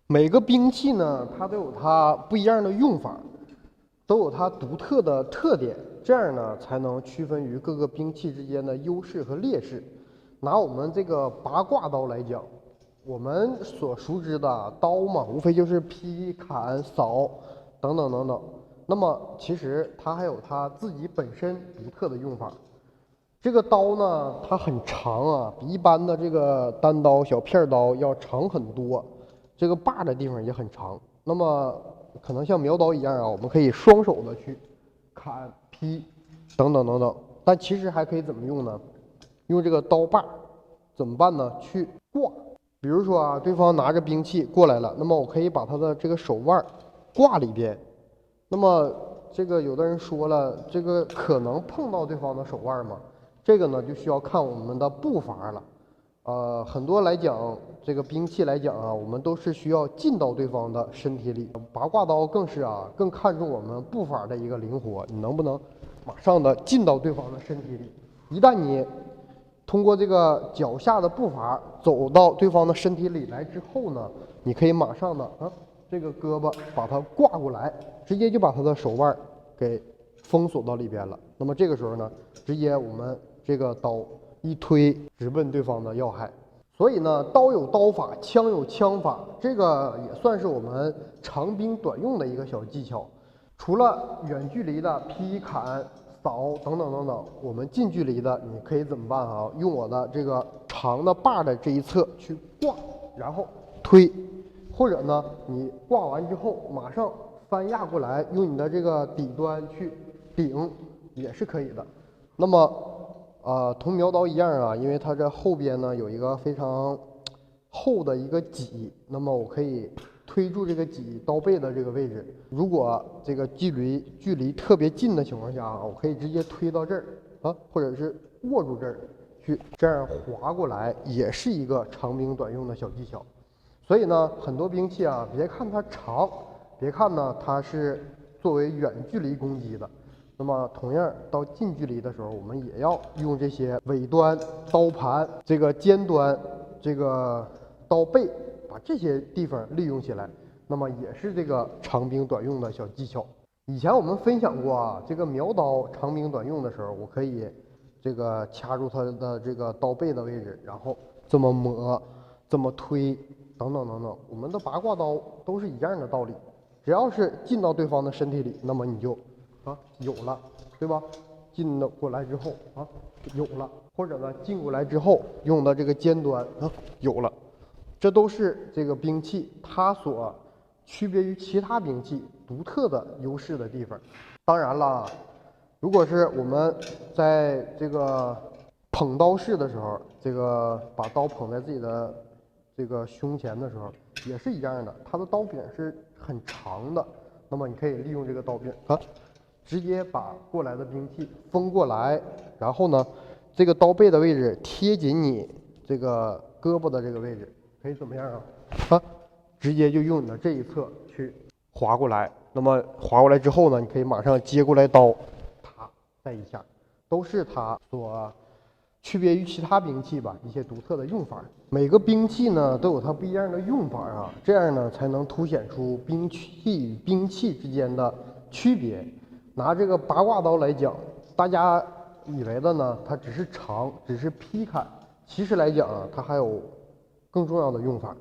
每个兵器呢，它都有它不一样的用法，都有它独特的特点，这样呢才能区分于各个兵器之间的优势和劣势。拿我们这个八卦刀来讲，我们所熟知的刀嘛，无非就是劈、砍、扫等等等等。那么其实它还有它自己本身独特的用法。这个刀呢，它很长啊，比一般的这个单刀、小片刀要长很多。这个把的地方也很长。那么可能像苗刀一样啊，我们可以双手的去砍、劈等等等等。但其实还可以怎么用呢？用这个刀把怎么办呢？去挂。比如说啊，对方拿着兵器过来了，那么我可以把他的这个手腕挂里边。那么这个有的人说了，这个可能碰到对方的手腕吗？这个呢就需要看我们的步伐了。很多来讲，这个兵器来讲啊，我们都是需要进到对方的身体里。八卦刀更是啊，更看重我们步伐的一个灵活，你能不能马上的进到对方的身体里？一旦你通过这个脚下的步伐走到对方的身体里来之后呢，你可以马上的这个胳膊把它挂过来，直接就把他的手腕给封锁到里边了。那么这个时候呢，直接我们这个刀一推，直奔对方的要害。所以呢，刀有刀法，枪有枪法，这个也算是我们长兵短用的一个小技巧。除了远距离的劈砍、扫等等等等，我们近距离的你可以怎么办啊？用我的这个长的把的这一侧去挂，然后推，或者呢，你挂完之后马上翻压过来，用你的这个底端去顶，也是可以的。那么同苗刀一样啊，因为它这后边呢有一个非常厚的一个脊，那么我可以推住这个脊刀背的这个位置。如果这个距离特别近的情况下啊，我可以直接推到这儿啊，或者是握住这儿去，这样划过来也是一个长兵短用的小技巧。所以呢，很多兵器啊，别看它长，别看呢它是作为远距离攻击的。那么，同样到近距离的时候，我们也要用这些尾端、刀盘、这个尖端、这个刀背，把这些地方利用起来。那么也是这个长兵短用的小技巧。以前我们分享过啊，这个苗刀长兵短用的时候，我可以这个掐住它的这个刀背的位置，然后这么抹、这么推等等等等。我们的八卦刀都是一样的道理，只要是进到对方的身体里，那么你就有了，对吧？进了过来之后有了，或者呢进过来之后用的这个尖端有了，这都是这个兵器它所区别于其他兵器独特的优势的地方。当然了，如果是我们在这个捧刀式的时候，这个把刀捧在自己的这个胸前的时候，也是一样的，它的刀柄是很长的，那么你可以利用这个刀柄直接把过来的兵器封过来，然后呢，这个刀背的位置贴紧你这个胳膊的这个位置，可以怎么样直接就用你的这一侧去划过来。那么划过来之后呢，你可以马上接过来刀，再一下，都是它所区别于其他兵器吧一些独特的用法。每个兵器呢都有它不一样的用法啊，这样呢才能凸显出兵器与兵器之间的区别。拿这个八卦刀来讲，大家以为的呢，它只是长，只是劈砍，其实来讲啊，它还有更重要的用法。